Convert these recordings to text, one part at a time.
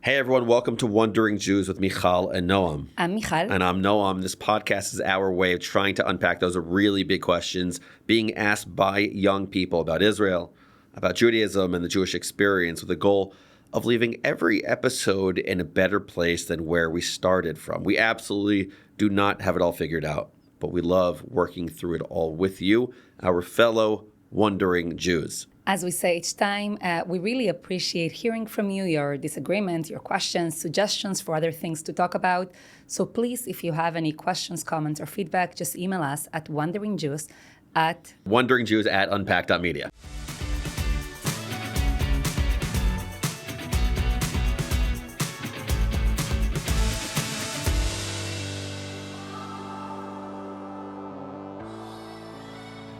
Hey everyone, welcome to Wondering Jews with Mijal and Noam. I'm Mijal. And I'm Noam. This podcast is our way of trying to unpack those really big questions being asked by young people about Israel, about Judaism and the Jewish experience, with the goal of leaving every episode in a better place than where we started from. We absolutely do not have it all figured out, but we love working through it all with you, our fellow Wondering Jews. As we say each time, we really appreciate hearing from you, your disagreements, your questions, suggestions for other things to talk about. So please, if you have any questions, comments, or feedback, just email us at wonderingjews@unpacked.media.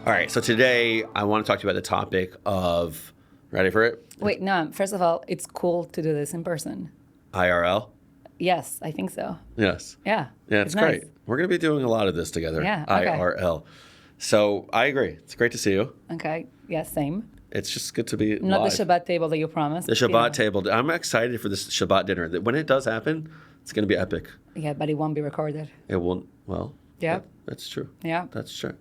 All right, so today I want to talk to you about the topic of, ready for it? Wait, no, first of all, it's cool to do this in person. IRL? Yes, I think so. Yes. Yeah. Yeah, it's great. Nice. We're going to be doing a lot of this together. Yeah, okay. IRL. So I agree. It's great to see you. Okay, yeah, same. It's just good to be Not live. the Shabbat table that you promised. The Shabbat table. I'm excited for this Shabbat dinner. When it does happen, it's going to be epic. Yeah, but it won't be recorded. It won't, well, Yeah. That's true. Yeah. That's true.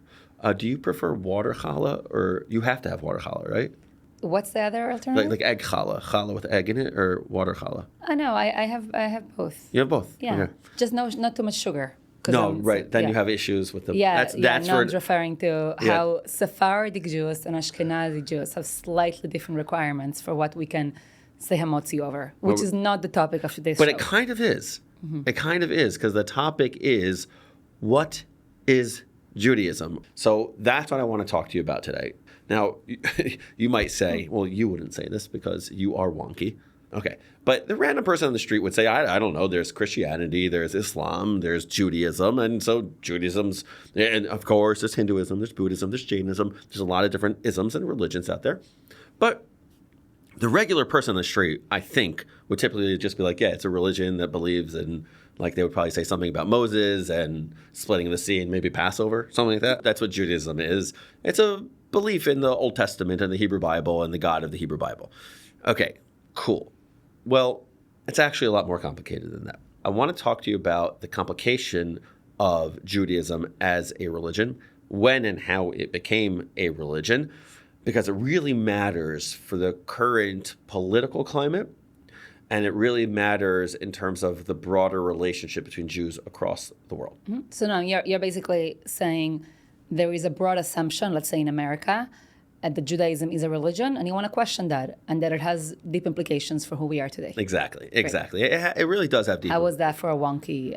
Do you prefer water challah, or you have to have water challah, right? What's the other alternative? Like egg challah with egg in it, or water challah? Oh, no, I have both. You have both? Yeah. Okay. Just not too much sugar. 'Cause No, I'm- right. Then yeah. you have issues with the... Yeah, That's Noam's referring to Yeah. how Sephardic Jews and Ashkenazi Jews have slightly different requirements for what we can say hamotzi over, which is not the topic of today's But show. it kind of is. It kind of is, because the topic is, what is Judaism? So that's what I want to talk to you about today. Now, you might say, well, you wouldn't say this because you are wonky. Okay. But the random person on the street would say, I don't know, there's Christianity, there's Islam, there's Judaism. And so Judaism's, and of course, there's Hinduism, there's Buddhism, there's Jainism. There's a lot of different isms and religions out there. But the regular person on the street, I think, would typically just be like, yeah, it's a religion that believes in, like, they would probably say something about Moses and splitting the sea and maybe Passover, something like that. That's what Judaism is. It's a belief in the Old Testament and the Hebrew Bible and the God of the Hebrew Bible. Okay, cool. Well, it's actually a lot more complicated than that. I want to talk to you about the complication of Judaism as a religion, when and how it became a religion, because it really matters for the current political climate, and it really matters in terms of the broader relationship between Jews across the world. Mm-hmm. So now you're basically saying there is a broad assumption, let's say in America, that Judaism is a religion, and you want to question that, and that it has deep implications for who we are today. Exactly. It really does have deep. How was that for a wonky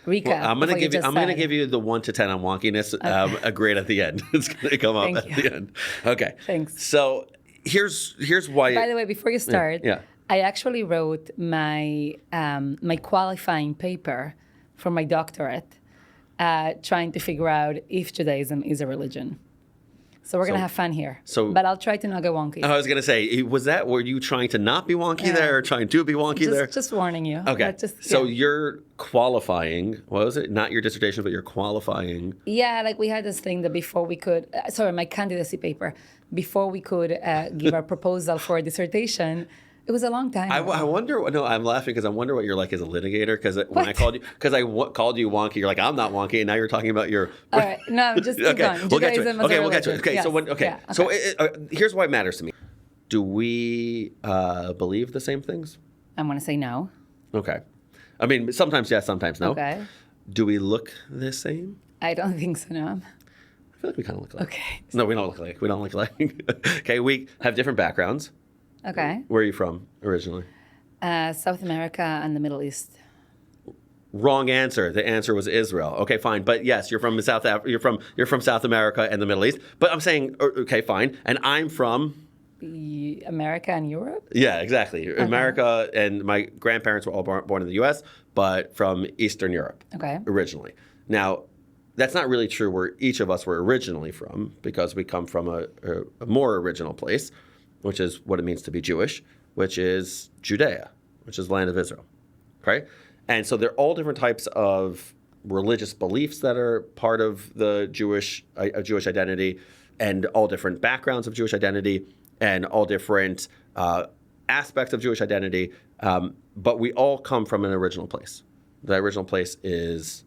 recap? Well, I'm going to give you the 1 to 10 on wonkiness. A grade at the end. It's going to come up at the end. Okay. Thanks. So here's why. By the way, before you start, yeah. I actually wrote my my qualifying paper for my doctorate, trying to figure out if Judaism is a religion. So we're going to have fun here. But I'll try to not go wonky. I was going to say, were you trying to not be wonky there, or trying to be wonky there? Just warning you. Okay. So you're qualifying, what was it? Not your dissertation, but you're qualifying. Yeah, like we had this thing that before we could, my candidacy paper, before we could give our proposal for a dissertation, it was a long time. I wonder. No, I'm laughing because I wonder what you're like as a litigator. Because when I called you, called you wonky, you're like, I'm not wonky, and now you're talking about your. All right, no, just keep going. We'll get to it. Okay, we'll get to it. Okay, yes. So here's why it matters to me. Do we believe the same things? I'm going to say no. Okay, I mean sometimes yes, sometimes no. Okay. Do we look the same? I don't think so. No. I feel like we kind of look alike. Okay. No, we don't look alike. We don't look alike. Okay, we have different backgrounds. Okay. Where are you from originally? South America and the Middle East. Wrong answer. The answer was Israel. Okay, fine. But yes, you're from South South America and the Middle East. But I'm saying, okay, fine. And I'm from America and Europe? Yeah, exactly. Okay. America, and my grandparents were all born in the U.S., but from Eastern Europe. Okay. Originally. Now, that's not really true where each of us were originally from, because we come from a more original place, which is what it means to be Jewish, which is Judea, which is the land of Israel, right? And so there are all different types of religious beliefs that are part of the Jewish identity, and all different backgrounds of Jewish identity, and all different aspects of Jewish identity But we all come from an original place. The original place is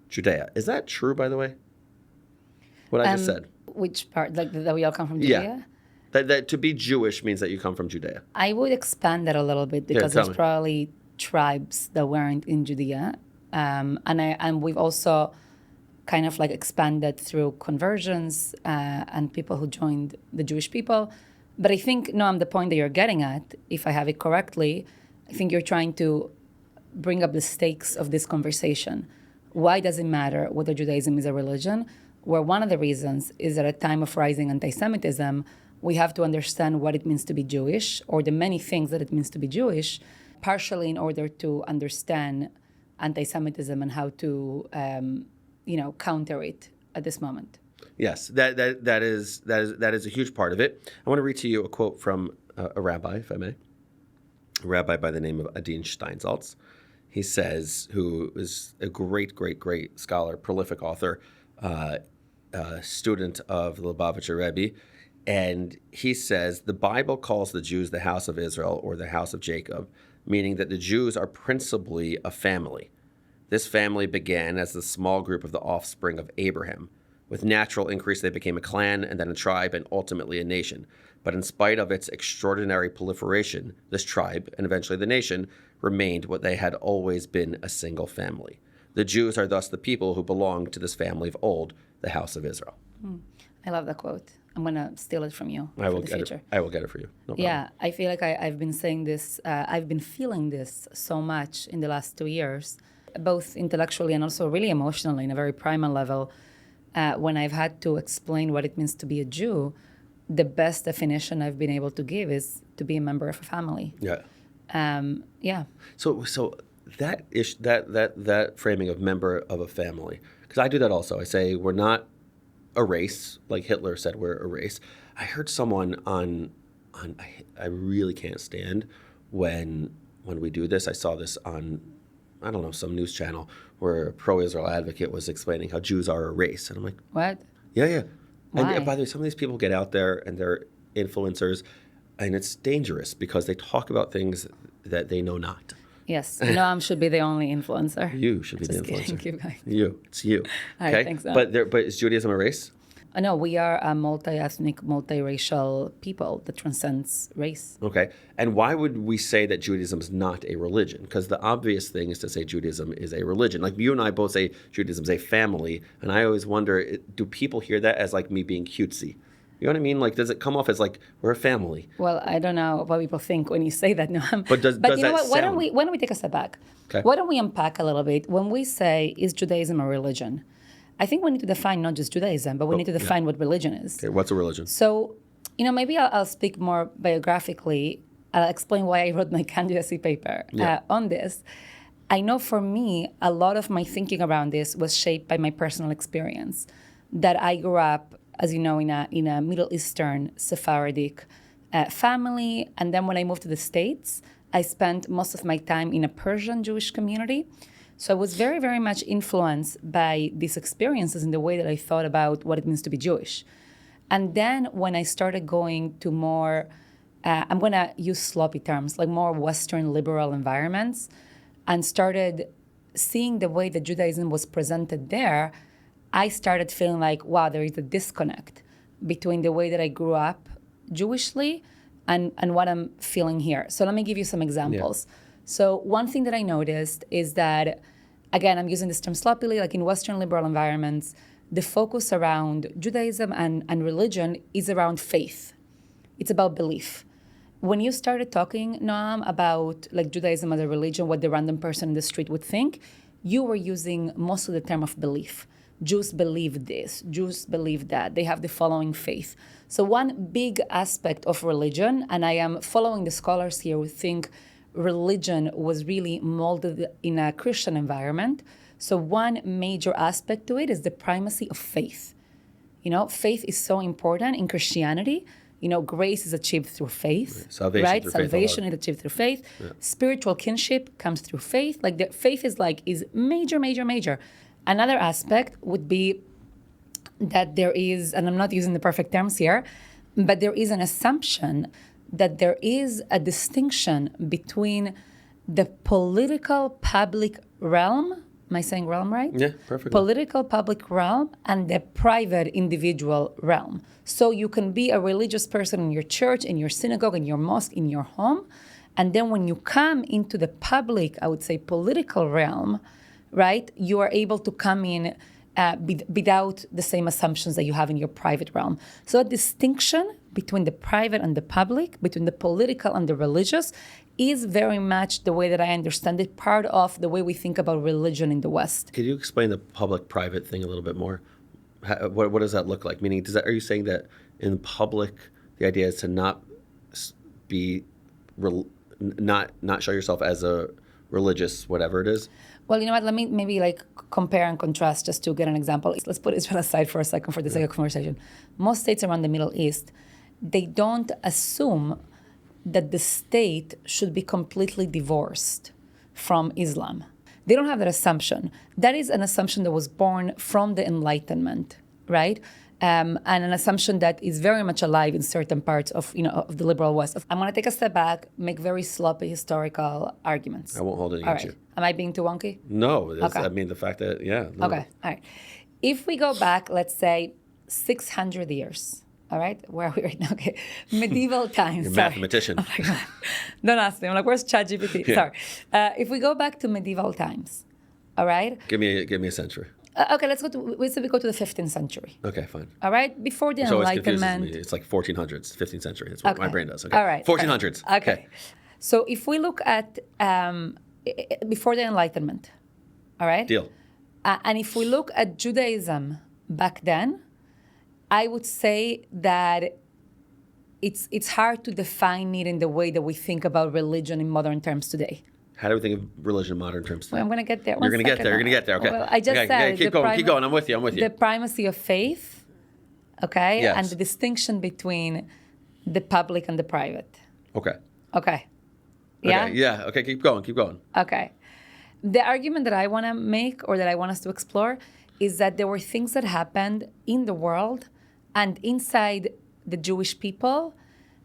Judea. Is that true, by the way? What I just said? Which part? Like that we all come from Judea? That to be Jewish means that you come from Judea. I would expand that a little bit because there's probably tribes that weren't in Judea. And we've also kind of like expanded through conversions and people who joined the Jewish people. But I think, Noam, the point that you're getting at, if I have it correctly, I think you're trying to bring up the stakes of this conversation. Why does it matter whether Judaism is a religion? Where one of the reasons is at a time of rising anti-Semitism, we have to understand what it means to be Jewish, or the many things that it means to be Jewish, partially in order to understand anti-Semitism and how to, counter it at this moment. Yes, that is a huge part of it. I want to read to you a quote from a rabbi, if I may, a rabbi by the name of Adin Steinsaltz. He says, who is a great scholar, prolific author, student of the Lubavitcher Rebbe, and he says, the Bible calls the Jews the house of Israel or the house of Jacob, meaning that the Jews are principally a family. This family began as the small group of the offspring of Abraham. With natural increase, they became a clan and then a tribe and ultimately a nation. But in spite of its extraordinary proliferation, this tribe, and eventually the nation, remained what they had always been, a single family. The Jews are thus the people who belong to this family of old, the house of Israel. I love that quote. I'm going to steal it from you for the future. I will get it for you. No problem. Yeah, I feel like I've been saying this, I've been feeling this so much in the last 2 years, both intellectually and also really emotionally, in a very primal level. When I've had to explain what it means to be a Jew, the best definition I've been able to give is to be a member of a family. Yeah. Yeah. So that framing of member of a family, because I do that also. I say we're not a race, like Hitler said we're a race. I heard someone on I really can't stand when we do this. I saw this on, I don't know, some news channel where a pro-Israel advocate was explaining how Jews are a race. And I'm like, what? Yeah. Why? And by the way, some of these people get out there and they're influencers, and it's dangerous because they talk about things that they know not. Yes, Noam should be the only influencer. You should be the influencer. Kidding. Keep going. It's you. All okay? right, thanks, But is Judaism a race? No, we are a multi-ethnic, multiracial people that transcends race. Okay. And why would we say that Judaism is not a religion? Because the obvious thing is to say Judaism is a religion. Like you and I both say Judaism is a family. And I always wonder, do people hear that as like me being cutesy? You know what I mean? Like, does it come off as like we're a family? Well, I don't know what people think when you say that, Noam. But does you know that what? Why sound... don't we take a step back? Okay. Why don't we unpack a little bit? When we say, is Judaism a religion? I think we need to define not just Judaism, but we need to define what religion is. Okay, what's a religion? So, maybe I'll speak more biographically. I'll explain why I wrote my candidacy paper on this. I know for me, a lot of my thinking around this was shaped by my personal experience. That I grew up, as you know, in a Middle Eastern Sephardic family. And then when I moved to the States, I spent most of my time in a Persian Jewish community. So I was very, very much influenced by these experiences in the way that I thought about what it means to be Jewish. And then when I started going to more, I'm going to use sloppy terms, like more Western liberal environments, and started seeing the way that Judaism was presented there, I started feeling like, wow, there is a disconnect between the way that I grew up Jewishly and what I'm feeling here. So let me give you some examples. Yeah. So one thing that I noticed is that, again, I'm using this term sloppily, like in Western liberal environments, the focus around Judaism and religion is around faith. It's about belief. When you started talking, Noam, about like Judaism as a religion, what the random person in the street would think, you were using most of the term of belief. Jews believe this, Jews believe that, they have the following faith. So one big aspect of religion, and I am following the scholars here who think religion was really molded in a Christian environment. So one major aspect to it is the primacy of faith. Faith is so important in Christianity. Grace is achieved through faith. Salvation, right? Through Salvation faith is achieved through faith. Yeah. Spiritual kinship comes through faith. Like the faith is major, major, major. Another aspect would be that there is, and I'm not using the perfect terms here, but there is an assumption that there is a distinction between the political public realm. Am I saying realm right? Yeah, perfectly. Political public realm and the private individual realm. So you can be a religious person in your church, in your synagogue, in your mosque, in your home. And then when you come into the public, I would say political realm, right, you are able to come in without the same assumptions that you have in your private realm. So a distinction between the private and the public, between the political and the religious, is very much the way that I understand it, part of the way we think about religion in the West. Could you explain the public-private thing a little bit more? What does that look like? Meaning, are you saying that in public, the idea is to not be, not show yourself as a religious, whatever it is? Well, you know what? Let me maybe compare and contrast just to get an example. Let's put Israel aside for a second for the sake of conversation. Most states around the Middle East, they don't assume that the state should be completely divorced from Islam. They don't have that assumption. That is an assumption that was born from the Enlightenment, right? And an assumption that is very much alive in certain parts of of the liberal West. I'm going to take a step back, make very sloppy historical arguments. I won't hold it All against right. you. Am I being too wonky? No, Okay. I mean the fact that no. Okay, all right. If we go back, let's say 600 years, all right? Where are we right now? Okay, medieval times. You're a sorry. mathematician. Oh my God. Don't ask me. I'm like, where's ChatGPT? Yeah. Sorry. If we go back to medieval times, all right? Give me a century. Okay, let's go to the 15th century. Okay, fine. All right, before the Which always confuses Enlightenment. me. It's like 1400s, 15th century. That's what my Okay. brain does. Okay. All right. 1400s. Okay. So if we look at before the Enlightenment, all right? Deal. And if we look at Judaism back then, I would say that it's hard to define it in the way that we think about religion in modern terms today. How do we think of religion in modern terms? Well, I'm going to get there. You're going to get there. You're going to get there. Okay. Well, I just okay. said Yeah, keep going. Keep going. I'm with you. I'm with you. The primacy of faith, okay, Yes. and the distinction between the public and the private. Okay. Okay. Yeah. Okay. Yeah. Okay. Keep going. Keep going. Okay. The argument that I want to make, or that I want us to explore, is that there were things that happened in the world and inside the Jewish people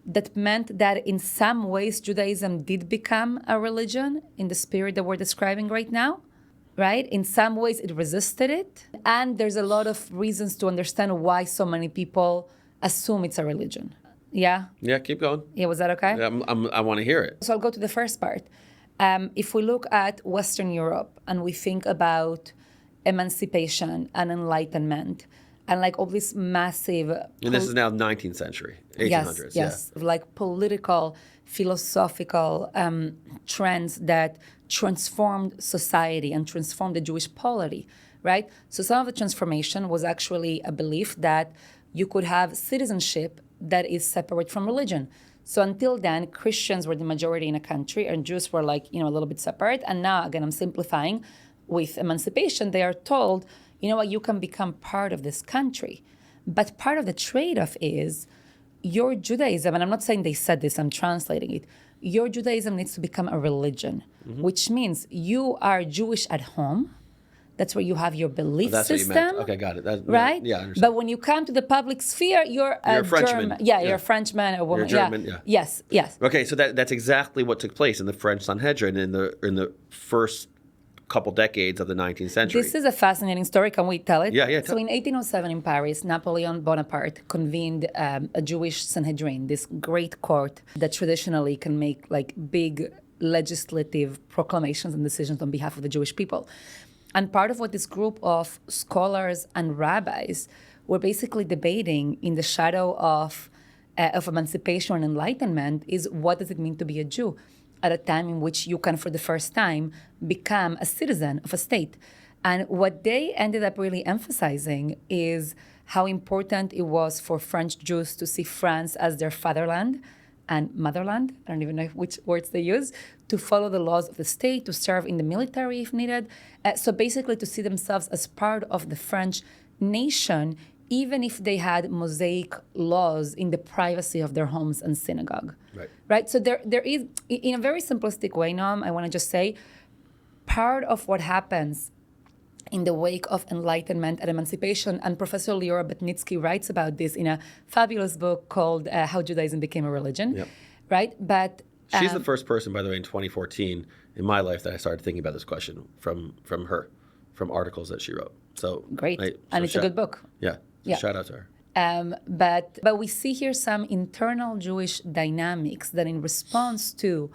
that meant that in some ways Judaism did become a religion in the spirit that we're describing right now, right? In some ways it resisted it. And there's a lot of reasons to understand why so many people assume it's a religion. Yeah? Yeah. Keep going. Yeah, was that okay? I want to hear it. So I'll go to the first part. If we look at Western Europe and we think about emancipation and enlightenment and like all this massive... And this is now 19th century, 1800s. Yes. Like political, philosophical trends that transformed society and transformed the Jewish polity, right? So some of the transformation was actually a belief that you could have citizenship that is separate from religion. So until then, Christians were the majority in a country and Jews were like, a little bit separate. And now, again, I'm simplifying, with emancipation, they are told, you know what, you can become part of this country. But part of the trade-off is your Judaism, and I'm not saying they said this, I'm translating it, your Judaism needs to become a religion, which means you are Jewish at home. That's where you have your belief That's system. what you meant. Okay, got it. Right? Yeah, I understand. But when you come to the public sphere, you're a Frenchman. German. Yeah, you're a Frenchman, a woman. You're German, yeah. Yes. Okay, so that's exactly what took place in the French Sanhedrin in the first couple decades of the 19th century. This is a fascinating story. Can we tell it? Yeah. So in 1807 in Paris, Napoleon Bonaparte convened a Jewish Sanhedrin, this great court that traditionally can make like big legislative proclamations and decisions on behalf of the Jewish people. And part of what this group of scholars and rabbis were basically debating in the shadow of emancipation and enlightenment is, what does it mean to be a Jew at a time in which you can, for the first time, become a citizen of a state? And what they ended up really emphasizing is how important it was for French Jews to see France as their fatherland and motherland, I don't even know which words they use, to follow the laws of the state, to serve in the military if needed. So basically to see themselves as part of the French nation, even if they had Mosaic laws in the privacy of their homes and synagogue. Right? So there is, in a very simplistic way, Noam, I want to just say, part of what happens in the wake of enlightenment and emancipation, and Professor Liora Batnitsky writes about this in a fabulous book called How Judaism Became a Religion. right? But She's the first person, by the way, in 2014 in my life that I started thinking about this question from her, from articles that she wrote. So great, and it's a good book. Yeah, Yeah. Shout out to her. But we see here some internal Jewish dynamics that, in response to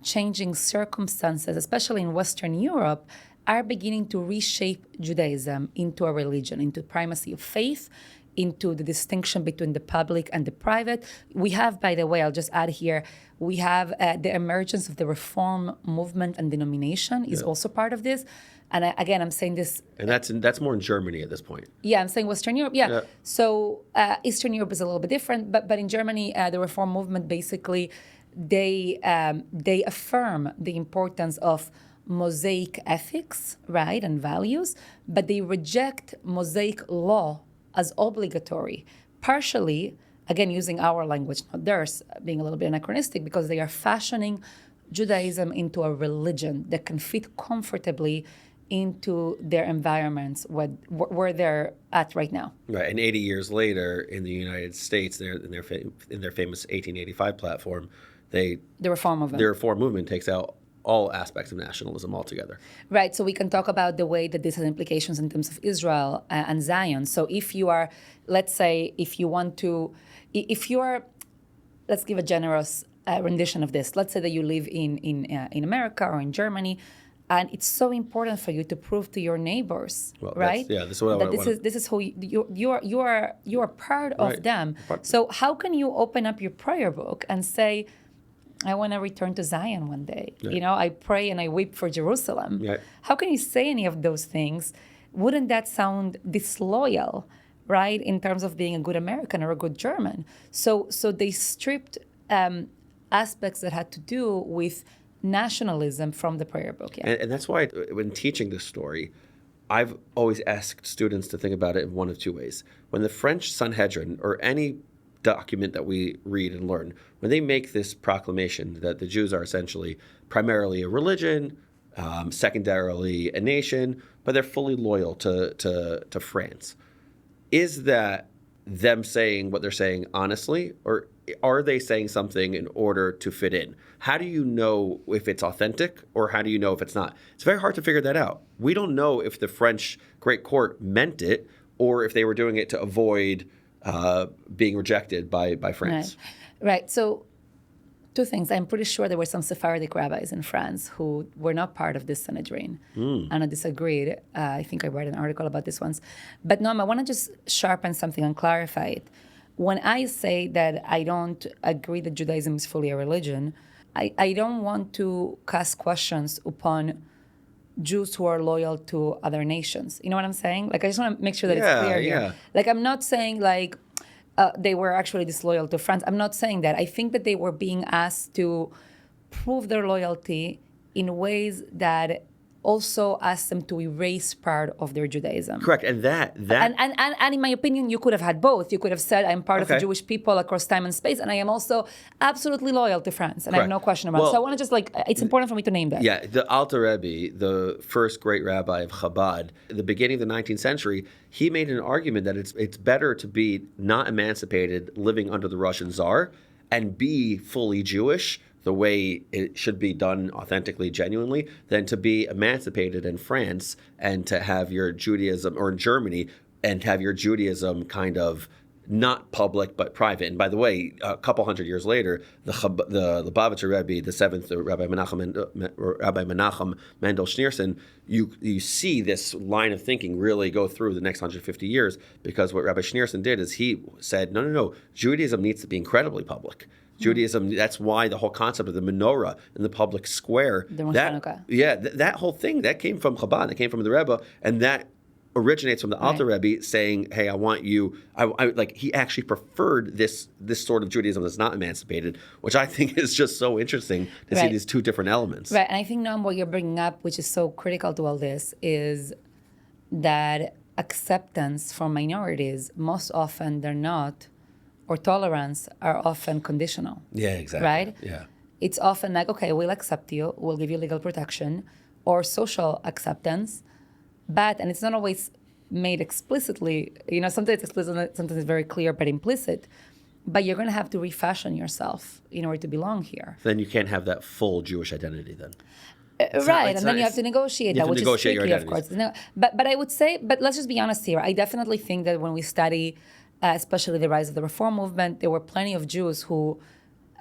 changing circumstances, especially in Western Europe, are beginning to reshape Judaism into a religion, into primacy of faith, into the distinction between the public and the private. We have, by the way, I'll just add here, we have the emergence of the reform movement and denomination is also part of this. And again, I'm saying this. And that's more in Germany at this point. Yeah, I'm saying Western Europe. Yeah. So Eastern Europe is a little bit different, but in Germany, the reform movement basically they affirm the importance of Mosaic ethics, right, and values, but they reject Mosaic law as obligatory, partially, again, using our language, not theirs, being a little bit anachronistic, because they are fashioning Judaism into a religion that can fit comfortably into their environments where they're at right now. Right, and 80 years later in the United States, in their famous 1885 platform, the reform movement takes out all aspects of nationalism altogether. Right, so we can talk about the way that this has implications in terms of Israel and Zion. So if you are, let's say, let's give a generous rendition of this. Let's say that you live in America or in Germany, and it's so important for you to prove to your neighbors, right? This is what this is who you are part of them. So how can you open up your prayer book and say, I want to return to Zion one day. Right. You know, I pray and I weep for Jerusalem. Right. How can you say any of those things? Wouldn't that sound disloyal, right, in terms of being a good American or a good German? So they stripped aspects that had to do with nationalism from the prayer book. Yeah. And that's why when teaching this story, I've always asked students to think about it in one of two ways. When the French Sanhedrin or any document that we read and learn, when they make this proclamation that the Jews are essentially primarily a religion, secondarily a nation, but they're fully loyal to France, is that them saying what they're saying honestly, or are they saying something in order to fit in? How do you know if it's authentic, or how do you know if it's not? It's very hard to figure that out. We don't know if the French Great Court meant it, or if they were doing it to avoid being rejected by France. Right. So two things. I'm pretty sure there were some Sephardic rabbis in France who were not part of this Sanhedrin and I disagreed. I think I read an article about this once. But Noam, I want to just sharpen something and clarify it. When I say that I don't agree that Judaism is fully a religion, I don't want to cast questions upon Jews who are loyal to other nations. You know what I'm saying? Like, I just want to make sure that it's clear here. Like, I'm not saying like they were actually disloyal to France. I'm not saying that. I think that they were being asked to prove their loyalty in ways that also asked them to erase part of their Judaism. Correct, and that and in my opinion, you could have had both. You could have said, I'm part of the Jewish people across time and space, and I am also absolutely loyal to France, and I have no question about it. So I want to just it's important for me to name that. Yeah, the Alter Rebbe, the first great rabbi of Chabad, at the beginning of the 19th century, he made an argument that it's better to be not emancipated, living under the Russian Tsar, and be fully Jewish, the way it should be done authentically, genuinely, than to be emancipated in France and to have your Judaism, or in Germany, and have your Judaism kind of not public but private. And by the way, a couple hundred years later, the Lubavitcher Rebbe, the seventh Rabbi Menachem Mendel Schneerson, you see this line of thinking really go through the next 150 years, because what Rabbi Schneerson did is he said, no, Judaism needs to be incredibly public. Judaism, that's why the whole concept of the menorah in the public square, that whole thing, that came from Chabad, that came from the Rebbe, and that originates from the Alter Rebbe saying, hey, I want you, he actually preferred this sort of Judaism that's not emancipated, which I think is just so interesting to see these two different elements. Right, and I think, Noam, what you're bringing up, which is so critical to all this, is that acceptance for minorities, most often they're not, or tolerance are often conditional. Yeah, exactly. Right? Yeah. It's often like, okay, we'll accept you, we'll give you legal protection, or social acceptance, and it's not always made explicitly, sometimes it's explicit, sometimes it's very clear but implicit, but you're going to have to refashion yourself in order to belong here. Then you can't have that full Jewish identity then. Right, and then you have to negotiate that, which is tricky, of course. But I would say, but let's just be honest here. I definitely think that when we study, especially the rise of the Reform movement, there were plenty of Jews who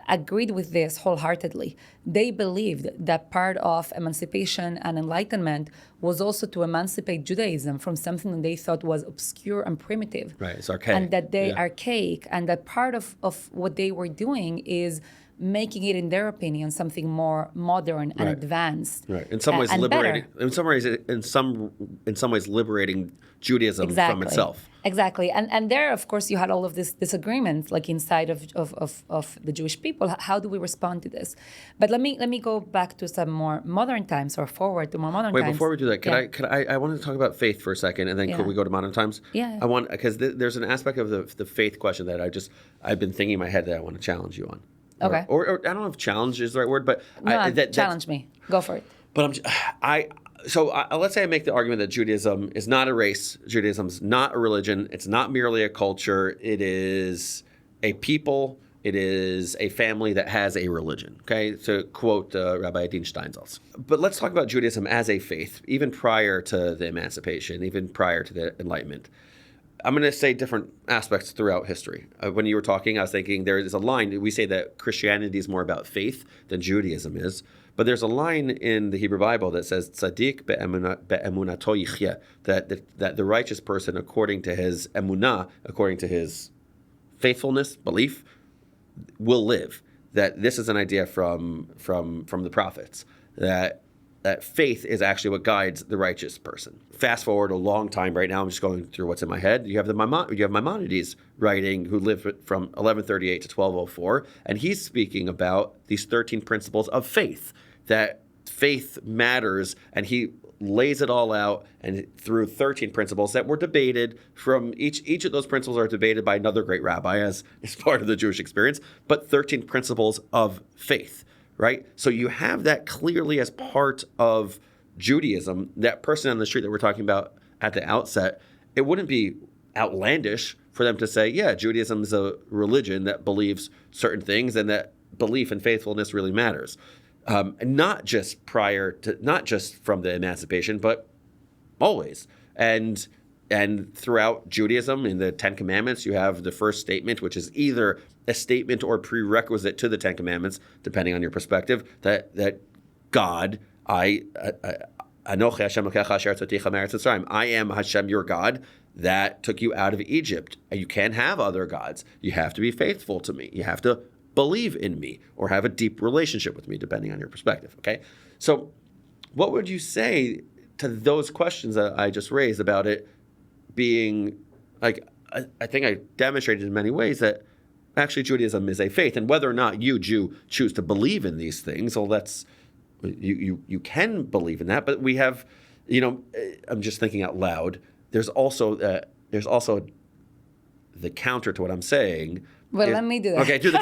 agreed with this wholeheartedly. They believed that part of emancipation and enlightenment was also to emancipate Judaism from something that they thought was obscure and primitive. Right, it's archaic. And that they archaic, and that part of what they were doing is making it, in their opinion, something more modern and advanced. Right. In some ways, liberating. In some ways, liberating Judaism from itself. Exactly. And there, of course, you had all of this disagreements, like inside of the Jewish people. How do we respond to this? But let me go back to some more modern times, or forward to more modern times. Wait, before we do that, I want to talk about faith for a second, and then could we go to modern times? Yeah. I want, because there's an aspect of the faith question that I've been thinking in my head that I want to challenge you on. Okay. Or I don't know if challenge is the right word, but challenge me. Go for it. But let's say I make the argument that Judaism is not a race. Judaism's not a religion. It's not merely a culture. It is a people. It is a family that has a religion. Okay, to quote Rabbi Dean Steinsaltz. But let's talk about Judaism as a faith, even prior to the Emancipation, even prior to the Enlightenment. I'm going to say different aspects throughout history. When you were talking, I was thinking there is a line. We say that Christianity is more about faith than Judaism is. But there's a line in the Hebrew Bible that says, "Tzadik be'emunato yichyeh," that the righteous person, according to his emunah, according to his faithfulness, belief, will live. That this is an idea from the prophets, that faith is actually what guides the righteous person. Fast forward a long time right now, I'm just going through what's in my head. You have Maimonides writing, who lived from 1138 to 1204, and he's speaking about these 13 principles of faith, that faith matters, and he lays it all out, and through 13 principles that were debated from each of those principles are debated by another great rabbi as part of the Jewish experience, but 13 principles of faith. Right? So you have that clearly as part of Judaism. That person on the street that we're talking about at the outset, it wouldn't be outlandish for them to say, yeah, Judaism is a religion that believes certain things, and that belief and faithfulness really matters. Not just from the Emancipation, but always. And throughout Judaism, in the Ten Commandments, you have the first statement, which is either a statement or prerequisite to the Ten Commandments, depending on your perspective, that God, I am Hashem, your God, that took you out of Egypt. And you can't have other gods. You have to be faithful to me. You have to believe in me or have a deep relationship with me, depending on your perspective. Okay? So what would you say to those questions that I just raised about it being, like, I think I demonstrated in many ways that actually Judaism is a faith, and whether or not you, Jew, choose to believe in these things, well, that's, you can believe in that, but we have, I'm just thinking out loud, there's also the counter to what I'm saying. Well, let me do that. Okay, do the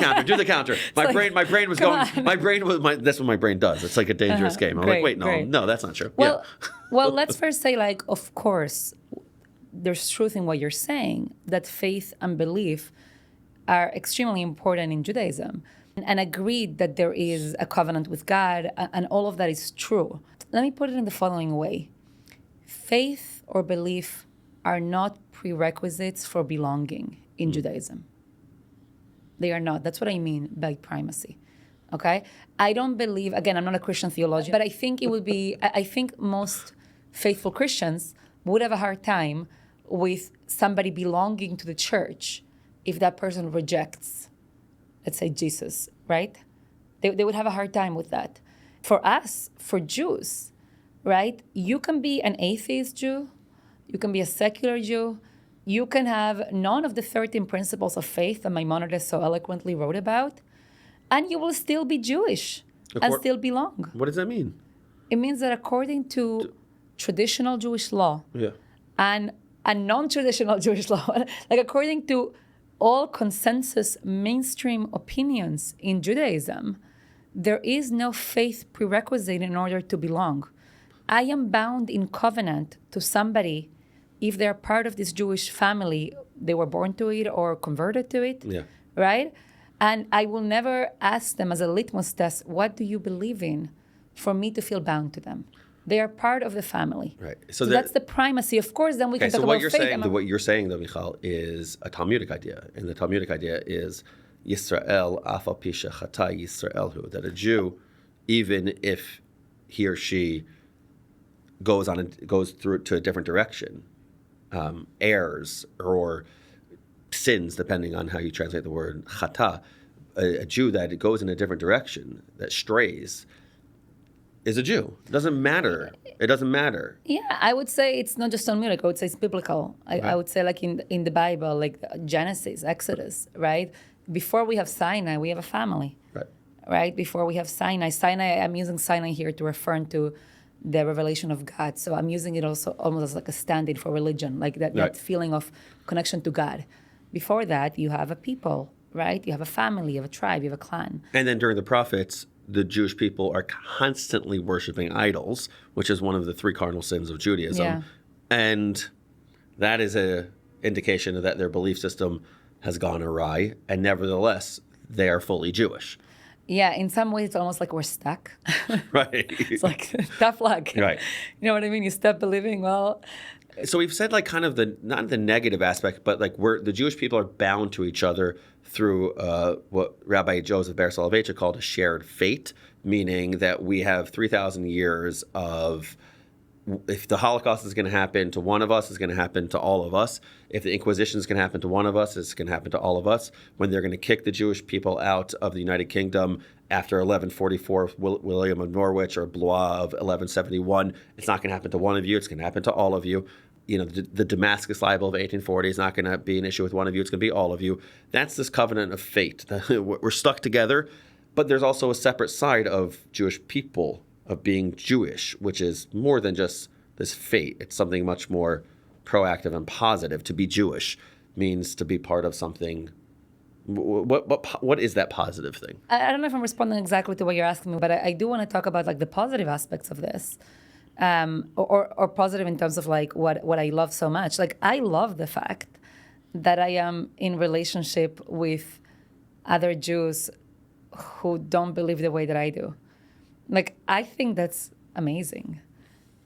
counter. My brain was going, that's what my brain does. It's like a dangerous game. I'm like, wait, no, that's not true. Well, let's first say, like, of course, there's truth in what you're saying, that faith and belief are extremely important in Judaism, and agreed that there is a covenant with God, and all of that is true. Let me put it in the following way. Faith or belief are not prerequisites for belonging in Judaism. They are not. That's what I mean by primacy. Okay? I don't believe, again, I'm not a Christian theologian, but I think I think most faithful Christians would have a hard time with somebody belonging to the church if that person rejects, let's say, Jesus, right? They would have a hard time with that. For us, for Jews, right, you can be an atheist Jew, you can be a secular Jew, you can have none of the 13 principles of faith that Maimonides so eloquently wrote about, and you will still be Jewish and still belong. What does that mean? It means that according to traditional Jewish law and non-traditional Jewish law, like according to all consensus mainstream opinions in Judaism, there is no faith prerequisite in order to belong. I am bound in covenant to somebody if they're part of this Jewish family, they were born to it or converted to it, right? And I will never ask them as a litmus test, what do you believe in, for me to feel bound to them. They are part of the family. Right. So that's the primacy. Of course, then we can talk about faith. What you're saying, though, Mijal, is a Talmudic idea. And the Talmudic idea is Yisrael afa pisha chata Yisraelhu, that a Jew, even if he or she goes through to a different direction, errs or sins, depending on how you translate the word chata, a Jew that goes in a different direction, that strays, is a Jew. It doesn't matter. It doesn't matter. Yeah, I would say it's not just Talmudic. I would say it's biblical. I would say like in the Bible, like Genesis, Exodus, right? Before we have Sinai, we have a family. Right? Before we have Sinai, I'm using Sinai here to refer to the revelation of God. So I'm using it also almost as like a stand-in for religion, like that feeling of connection to God. Before that, you have a people, right? You have a family, you have a tribe, you have a clan. And then during the prophets, the Jewish people are constantly worshiping idols, which is one of the three cardinal sins of Judaism. Yeah. And that is an indication that their belief system has gone awry, and nevertheless, they are fully Jewish. Yeah, in some ways, it's almost like we're stuck. Right. It's like tough luck. Right. You know what I mean? You stop believing, well... So we've said like kind of not the negative aspect, but like the Jewish people are bound to each other through what Rabbi Joseph Ber Soloveitchik called a shared fate, meaning that we have 3,000 years of, if the Holocaust is going to happen to one of us, it's going to happen to all of us. If the Inquisition is going to happen to one of us, it's going to happen to all of us. When they're going to kick the Jewish people out of the United Kingdom after 1144, William of Norwich, or Blois of 1171, it's not going to happen to one of you. It's going to happen to all of you. You know, the Damascus libel of 1840 is not going to be an issue with one of you. It's going to be all of you. That's this covenant of fate. We're stuck together, but there's also a separate side of Jewish people, of being Jewish, which is more than just this fate. It's something much more proactive and positive. To be Jewish means to be part of something. What is that positive thing? I don't know if I'm responding exactly to what you're asking me, but I do want to talk about like the positive aspects of this. Or positive in terms of like what I love so much. Like I love the fact that I am in relationship with other Jews who don't believe the way that I do. Like I think that's amazing.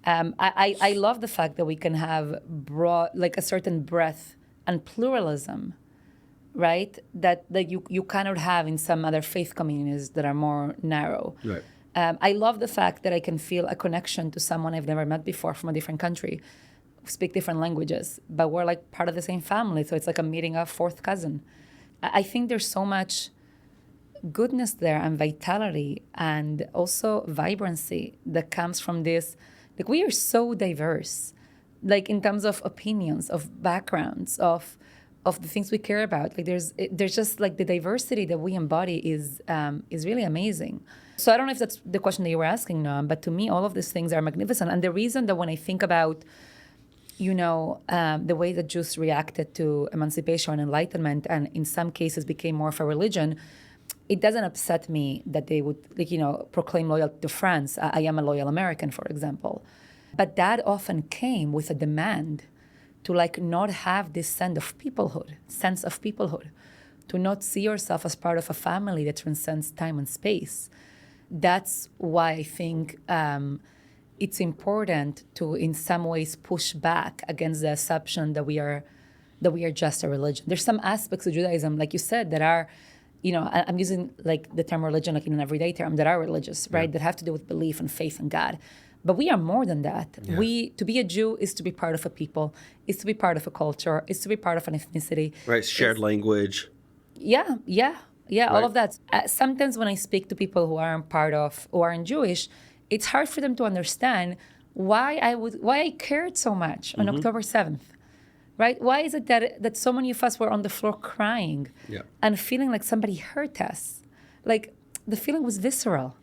I love the fact that we can have like a certain breadth and pluralism, right? That you cannot have in some other faith communities that are more narrow. Right. I love the fact that I can feel a connection to someone I've never met before from a different country, speak different languages, but we're like part of the same family. So it's like I'm meeting a fourth cousin. I think there's so much goodness there and vitality and also vibrancy that comes from this. Like we are so diverse, like in terms of opinions, of backgrounds, of the things we care about. Like there's just like the diversity that we embody is really amazing. So I don't know if that's the question that you were asking, Noam, but to me, all of these things are magnificent. And the reason that when I think about, the way that Jews reacted to emancipation and enlightenment, and in some cases became more of a religion, it doesn't upset me that they would, proclaim loyalty to France. I am a loyal American, for example. But that often came with a demand to not have this sense of peoplehood, to not see yourself as part of a family that transcends time and space. That's why I think it's important to, in some ways, push back against the assumption that we are just a religion. There's some aspects of Judaism, like you said, that are, I'm using the term religion in an everyday term, that are religious, right? Yeah. That have to do with belief and faith in God. But we are more than that. Yeah. To be a Jew is to be part of a people, is to be part of a culture, is to be part of an ethnicity. Right, shared language. Yeah, right. All of that. Sometimes when I speak to people who aren't Jewish, it's hard for them to understand why I cared so much on October 7th, right? Why is it that so many of us were on the floor crying and feeling like somebody hurt us? Like the feeling was visceral,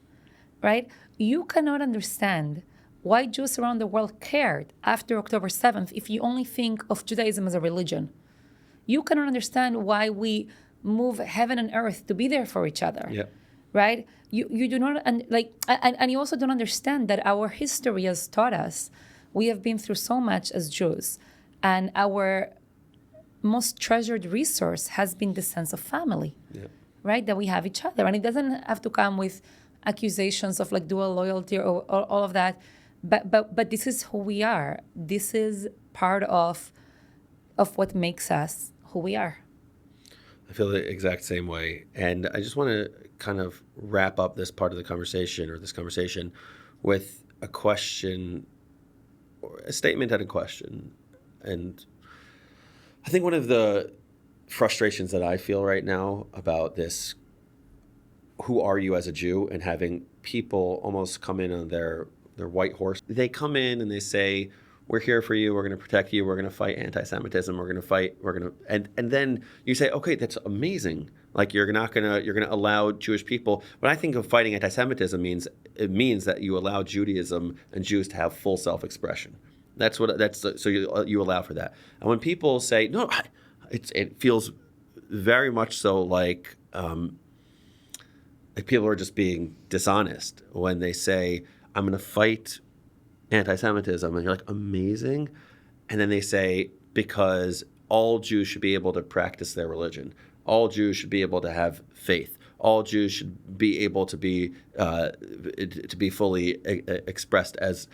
right? You cannot understand why Jews around the world cared after October 7th if you only think of Judaism as a religion. You cannot understand why we move heaven and earth to be there for each other, right? You do not, and you also don't understand that our history has taught us, we have been through so much as Jews, and our most treasured resource has been the sense of family, right? That we have each other. And it doesn't have to come with accusations of like dual loyalty or all of that. But this is who we are. This is part of what makes us who we are. I feel the exact same way. And I just want to kind of wrap up this part of the conversation or this conversation with a question, or a statement and a question. And I think one of the frustrations that I feel right now about this, who are you as a Jew, and having people almost come in on their white horse. They come in and they say, we're here for you, we're going to protect you, we're going to fight anti-Semitism, and then you say, okay, that's amazing. Like you're going to allow Jewish people. When I think of fighting anti-Semitism it means that you allow Judaism and Jews to have full self-expression. So you allow for that. And when people say, no, it feels very much so like people are just being dishonest when they say, I'm going to fight anti-Semitism, and you're like, amazing. And then they say, because all Jews should be able to practice their religion. All Jews should be able to have faith. All Jews should be able to be fully expressed as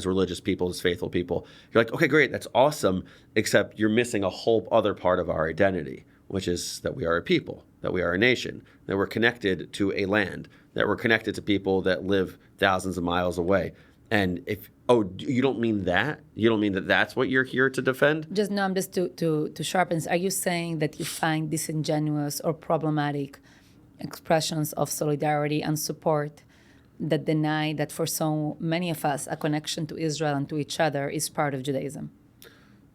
religious people, as faithful people. You're like, okay, great, that's awesome, except you're missing a whole other part of our identity, which is that we are a people, that we are a nation, that we're connected to a land, that we're connected to people that live thousands of miles away. And you don't mean that? You don't mean that that's what you're here to defend? Just to sharpen, are you saying that you find disingenuous or problematic expressions of solidarity and support that deny that for so many of us, a connection to Israel and to each other is part of Judaism?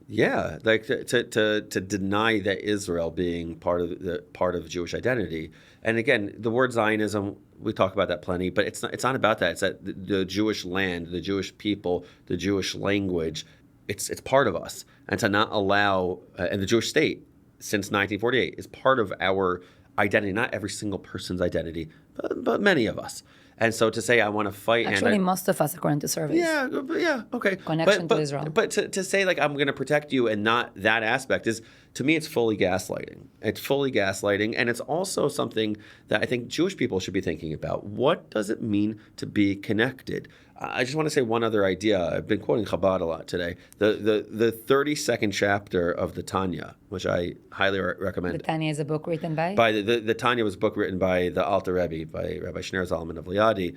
Yeah, like to deny that Israel being part of Jewish identity. And again, the word Zionism, we talk about that plenty, but it's not about that. It's that the Jewish land, the Jewish people, the Jewish language, it's part of us. And to not allow, and the Jewish state since 1948 is part of our identity, not every single person's identity, but many of us. And so to say I want to fight... Actually, most of us, according to surveys. Yeah, okay. Connection to Israel. But to say like I'm going to protect you and not that aspect is, to me, it's fully gaslighting. It's fully gaslighting. And it's also something that I think Jewish people should be thinking about. What does it mean to be connected? I just want to say one other idea. I've been quoting Chabad a lot today. The 32nd chapter of the Tanya, which I highly recommend. The Tanya is a book written by? The Tanya was a book written by the Alter Rebbe, by Rabbi Shneur Zalman of Liadi.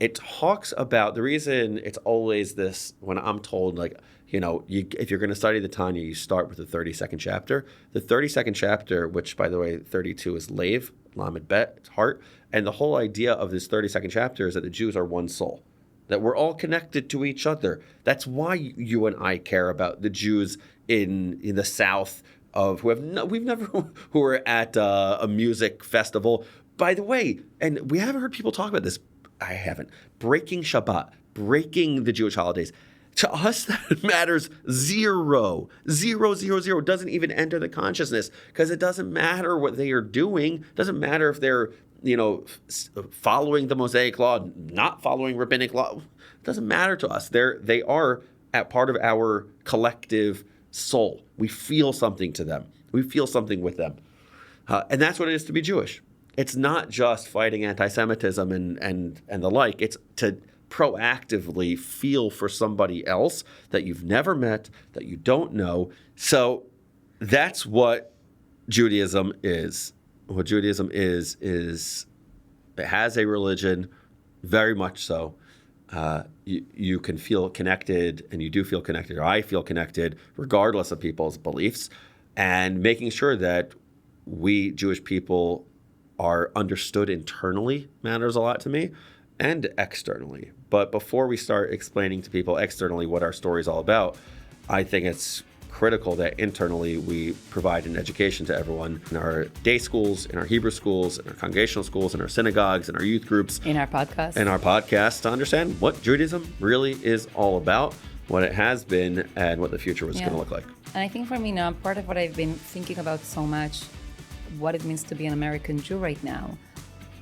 It talks about the reason it's always this, when I'm told, like, if you're going to study the Tanya, you start with the 32nd chapter. The 32nd chapter, which, by the way, 32 is Lev, Lamed Bet, it's heart. And the whole idea of this 32nd chapter is that the Jews are one soul, that we're all connected to each other. That's why you and I care about the Jews in the South who are at a music festival. By the way, and we haven't heard people talk about this. I haven't. Breaking Shabbat, breaking the Jewish holidays. To us, that matters zero. It doesn't even enter the consciousness, because it doesn't matter what they are doing. It doesn't matter if they're following the Mosaic law, not following rabbinic law. It doesn't matter to us. They are at part of our collective soul. We feel something to them. We feel something with them. And that's what it is to be Jewish. It's not just fighting anti-Semitism and the like. It's to proactively feel for somebody else that you've never met, that you don't know. So that's what Judaism is. What Judaism is it has a religion, very much so. You can feel connected, and you do feel connected, or I feel connected, regardless of people's beliefs, and making sure that we Jewish people are understood internally matters a lot to me, and externally. But before we start explaining to people externally what our story is all about, I think it's critical that internally we provide an education to everyone in our day schools, in our Hebrew schools, in our congregational schools, in our synagogues, in our youth groups. In our podcast. To understand what Judaism really is all about, what it has been, and what the future was going to look like. And I think for me now, part of what I've been thinking about so much, what it means to be an American Jew right now,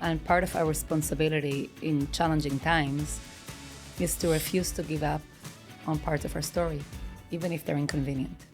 and part of our responsibility in challenging times is to refuse to give up on parts of our story, even if they're inconvenient.